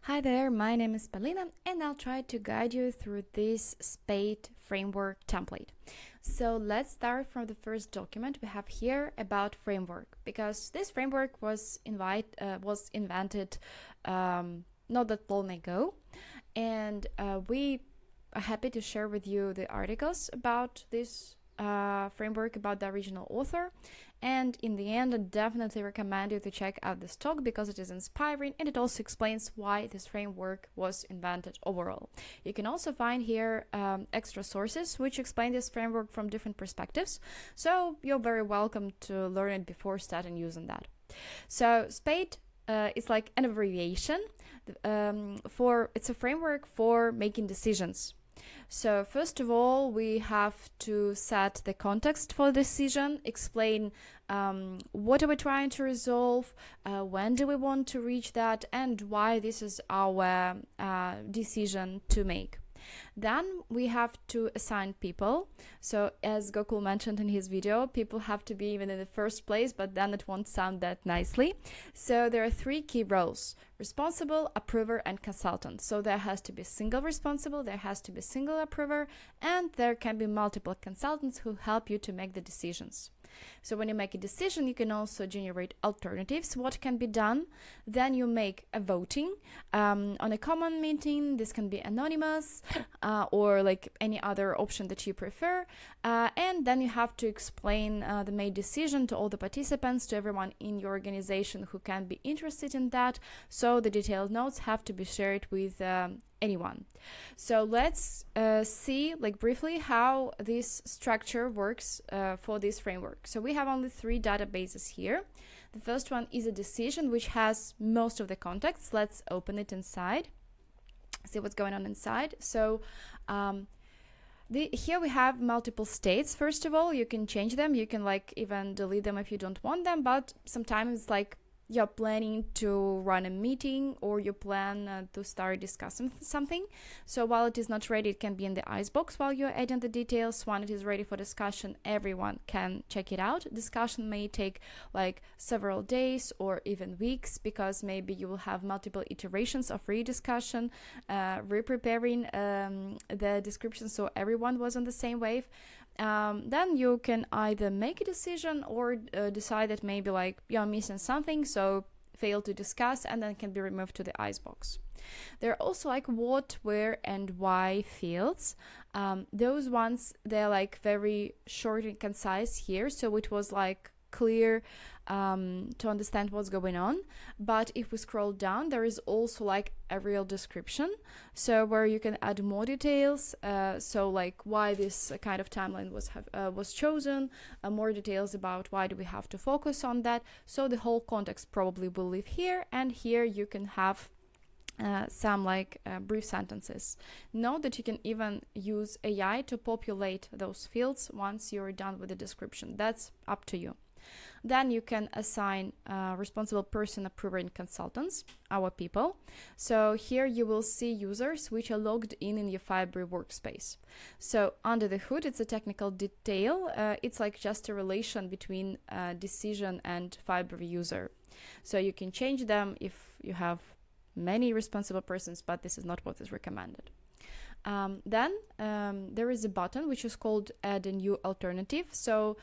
Hi there, my name is Polina and I'll try to guide you through this Spade Framework Template. So let's start from the first document we have here about framework, because this framework was invented not that long ago, and we are happy to share with you the articles about this framework, about the original author. And in the end, I definitely recommend you to check out this talk because it is inspiring and it also explains why this framework was invented overall. You can also find here extra sources which explain this framework from different perspectives, so you're very welcome to learn it before starting using that. So Spade is like an abbreviation it's a framework for making decisions. So first of all, we have to set the context for the decision, explain what are we trying to resolve, when do we want to reach that, and why this is our decision to make. Then we have to assign people. So as Gokul mentioned in his video, people have to be even in the first place, but then it won't sound that nicely. So there are three key roles: responsible, approver, and consultant. So there has to be single responsible, there has to be single approver, and there can be multiple consultants who help you to make the decisions. So when you make a decision, you can also generate alternatives, what can be done. Then you make a voting on a common meeting. This can be anonymous or like any other option that you prefer. And then you have to explain the made decision to all the participants, to everyone in your organization who can be interested in that. So the detailed notes have to be shared with anyone. So let's see briefly how this structure works for this framework. So we have only three databases here. The first one is a decision which has most of the context. Let's open it inside, see what's going on inside. So here we have multiple states. First of all, you can change them. You can even delete them if you don't want them, but sometimes you're planning to run a meeting or you plan to start discussing something. So while it is not ready, it can be in the icebox while you're adding the details. When it is ready for discussion, everyone can check it out. Discussion may take several days or even weeks, because maybe you will have multiple iterations of rediscussion, re-preparing the description so everyone was on the same wave. Then you can either make a decision or decide that maybe you're missing something, so fail to discuss, and then can be removed to the icebox. There are also what, where, and why fields. Those ones, they're very short and concise here, so it was clear to understand what's going on. But if we scroll down, there is also a real description, so where you can add more details, so why this kind of timeline was chosen, more details about why do we have to focus on that. So the whole context probably will live here, and here you can have some brief sentences. Note that you can even use AI to populate those fields once you're done with the description. That's up to you. Then you can assign responsible person, approver, and consultants, our people. So here you will see users which are logged in your Fibre workspace. So under the hood, it's a technical detail. It's just a relation between decision and Fibre user. So you can change them if you have many responsible persons, but this is not what is recommended. Then there is a button which is called Add a New Alternative. So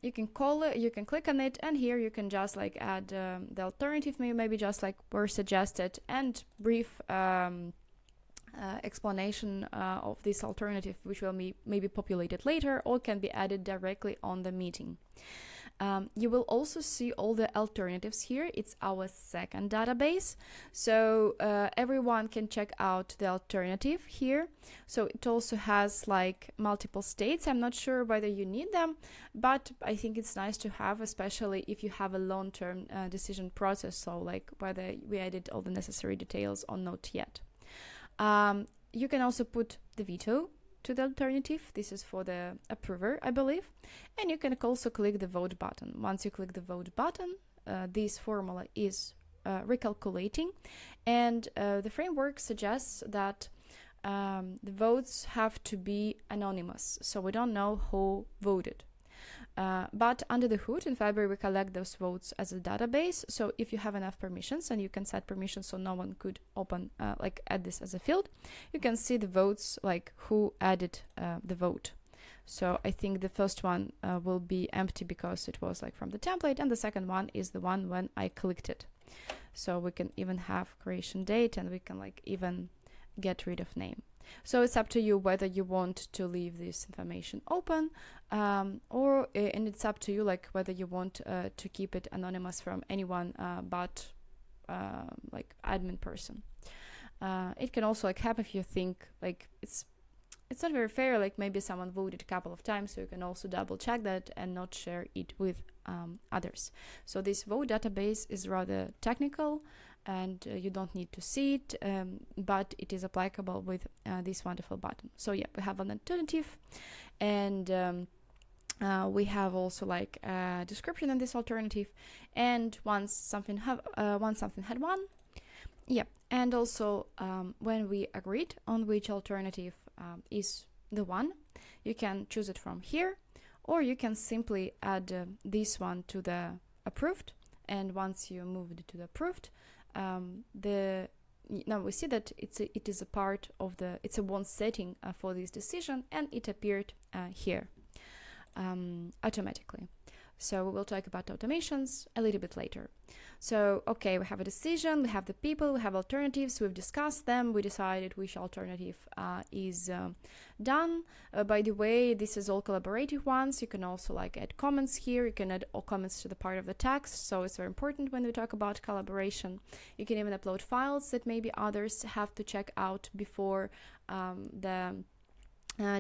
you can click on it, and here you can just add the alternative, maybe just were suggested, and brief explanation of this alternative, which will be maybe populated later or can be added directly on the meeting. You will also see all the alternatives here. It's our second database. So everyone can check out the alternative here. So it also has multiple states. I'm not sure whether you need them, but I think it's nice to have, especially if you have a long-term decision process. So whether we added all the necessary details or not yet. You can also put the veto to the alternative. This is for the approver, I believe. And you can also click the vote button. Once you click the vote button, this formula is recalculating, and the framework suggests that the votes have to be anonymous, so we don't know who voted. But under the hood in February, we collect those votes as a database. So if you have enough permissions, and you can set permissions so no one could add this as a field, you can see the votes, like who added the vote. So I think the first one will be empty because it was like from the template, and the second one is the one when I clicked it. So we can even have creation date, and we can like even get rid of name. So it's up to you whether you want to leave this information open, and it's up to you like whether you want to keep it anonymous from anyone but like admin person. It can also like happen if you think like it's not very fair, like maybe someone voted a couple of times, so you can also double check that and not share it with others. So this vote database is rather technical, and you don't need to see it, but it is applicable with this wonderful button. So yeah, we have an alternative, and we have also like a description in this alternative, and once something had won, yeah, and also when we agreed on which alternative is the one, you can choose it from here, or you can simply add this one to the approved, and once you move it to the approved, now we see that it is a part of it's a one setting for this decision, and it appeared here automatically. So we will talk about automations a little bit later. So, okay, we have a decision, we have the people, we have alternatives, we've discussed them, we decided which alternative is done. By the way, this is all collaborative ones. You can also like add comments here. You can add all comments to the part of the text. So it's very important when we talk about collaboration. You can even upload files that maybe others have to check out before the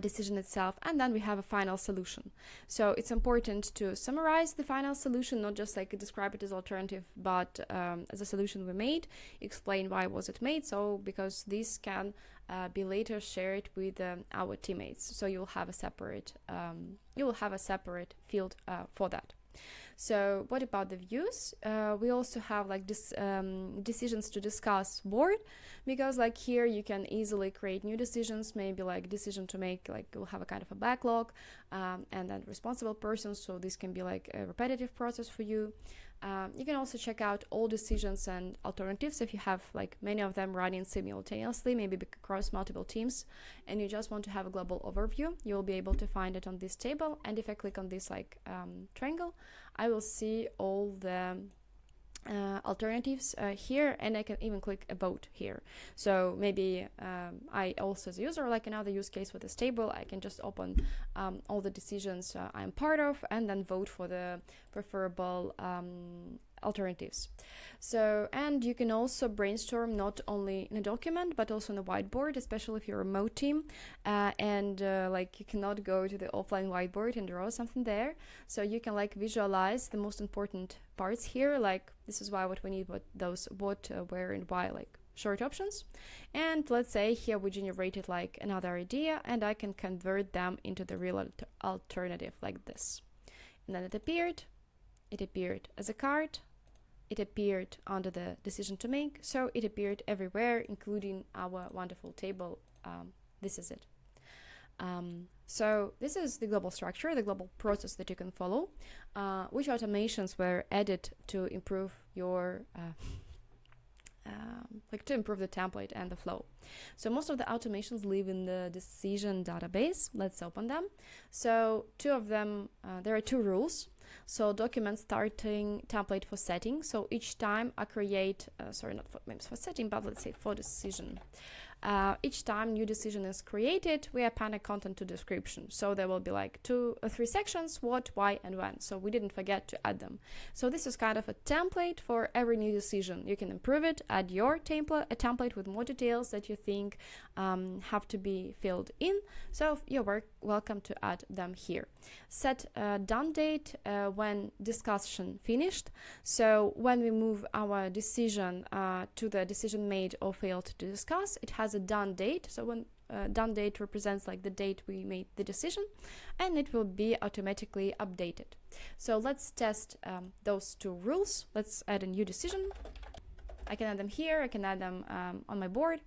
decision itself, and then we have a final solution. So it's important to summarize the final solution, not just like describe it as alternative, but as a solution we made, explain why was it made. So because this can be later shared with our teammates, so you'll have a separate field for that. So what about the views? We also have like this decisions to discuss board, because like here you can easily create new decisions, maybe like decision to make, like you'll have a kind of a backlog, and then responsible person. So this can be like a repetitive process for you. You can also check out all decisions and alternatives if you have like many of them running simultaneously, maybe across multiple teams, and you just want to have a global overview. You'll be able to find it on this table, and if I click on this like triangle, I will see all the alternatives here, and I can even click a vote here. So maybe I also as a user, like another use case with this table, I can just open all the decisions I'm part of, and then vote for the preferable alternatives. So, and you can also brainstorm not only in a document but also on a whiteboard, especially if you're a remote team and like you cannot go to the offline whiteboard and draw something there. So you can like visualize the most important parts here, like this is why what we need, what, where and why, like short options. And let's say here we generated like another idea, and I can convert them into the real alternative like this. And then it appeared as a card. It appeared under the decision to make, so it appeared everywhere, including our wonderful table. This is it. So this is the global structure, the global process that you can follow. Which automations were added to improve your to improve the template and the flow. So most of the automations live in the decision database. Let's open them. So two of them, there are two rules. So document starting template for setting. So each time I create, not for setting, but let's say for decision. Each time new decision is created, we append a content to description. So there will be like 2 or 3 sections, what, why, and when. So we didn't forget to add them. So this is kind of a template for every new decision. You can improve it, add your template, a template with more details that you think have to be filled in. So you're welcome to add them here. Set a done date when discussion finished. So when we move our decision to the decision made or failed to discuss, it has a done date. So when done date represents like the date we made the decision, and it will be automatically updated. So let's test those two rules. Let's add a new decision. I can add them here, I can add them on my board.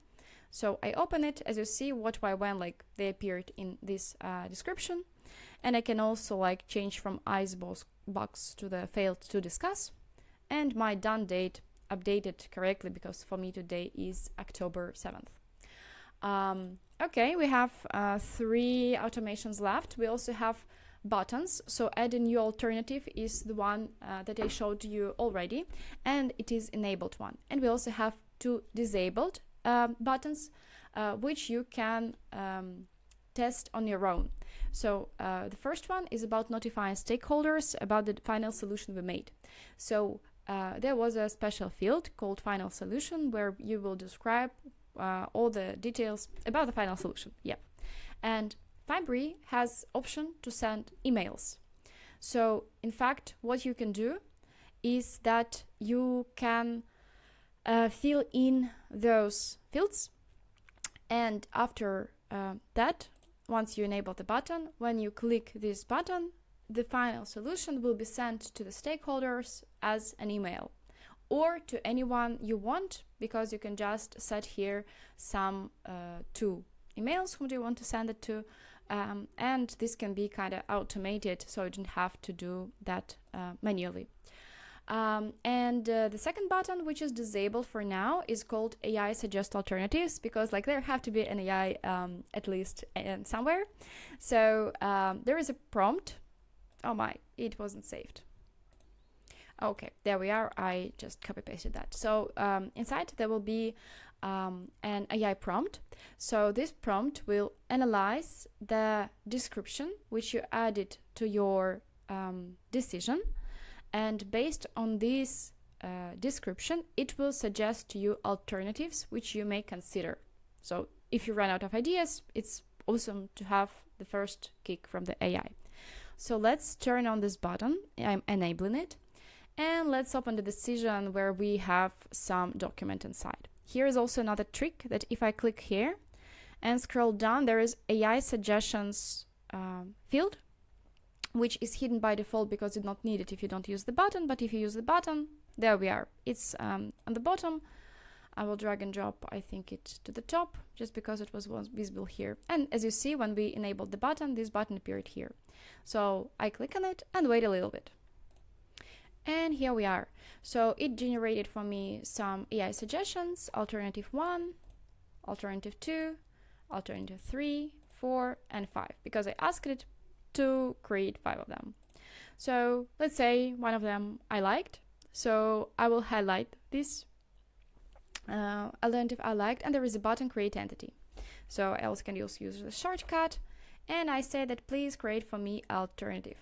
So I open it, as you see, what, why, when, like they appeared in this description. And I can also like change from box to the failed to discuss, and my done date updated correctly because for me today is October 7th. Okay, we have 3 automations left. We also have buttons. So add a new alternative is the one that I showed you already, and it is enabled one. And we also have 2 disabled buttons, which you can test on your own. So the first one is about notifying stakeholders about the final solution we made. So there was a special field called final solution where you will describe all the details about the final solution. Yeah. And Fibre has option to send emails. So in fact, what you can do is that you can fill in those fields, and after that, once you enable the button, when you click this button, the final solution will be sent to the stakeholders as an email, or to anyone you want, because you can just set here some 2 emails whom do you want to send it to, and this can be kind of automated, so you don't have to do that manually. And the second button, which is disabled for now, is called AI Suggest Alternatives, because like there have to be an AI at least somewhere. So there is a prompt. Oh my, it wasn't saved. Okay, there we are. I just copy pasted that. So inside there will be an AI prompt. So this prompt will analyze the description which you added to your decision, and based on this description, it will suggest to you alternatives which you may consider. So if you run out of ideas, it's awesome to have the first kick from the AI. So let's turn on this button. I'm enabling it. And let's open the decision where we have some document inside. Here is also another trick that if I click here and scroll down, there is AI suggestions field, which is hidden by default because it's not needed if you don't use the button. But if you use the button, there we are. It's on the bottom. I will drag and drop, I think, it to the top just because it was visible here. And as you see, when we enabled the button, this button appeared here. So I click on it and wait a little bit. And here we are. So it generated for me some AI suggestions: alternative 1, alternative 2, alternative 3, 4, and 5, because I asked it to create 5 of them. So let's say one of them I liked. So I will highlight this alternative I liked, and there is a button create entity. So I also can use the shortcut, and I say that please create for me alternative.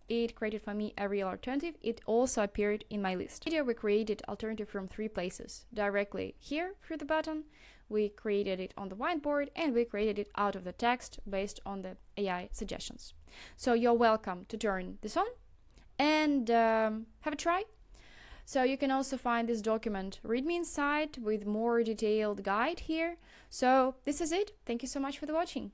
It created for me a real alternative. It also appeared in my list. Here we created alternative from 3 places: directly here through the button, we created it on the whiteboard, and we created it out of the text based on the AI suggestions. So you're welcome to turn this on and have a try. So you can also find this document readme inside with more detailed guide here. So this is it. Thank you so much for the watching.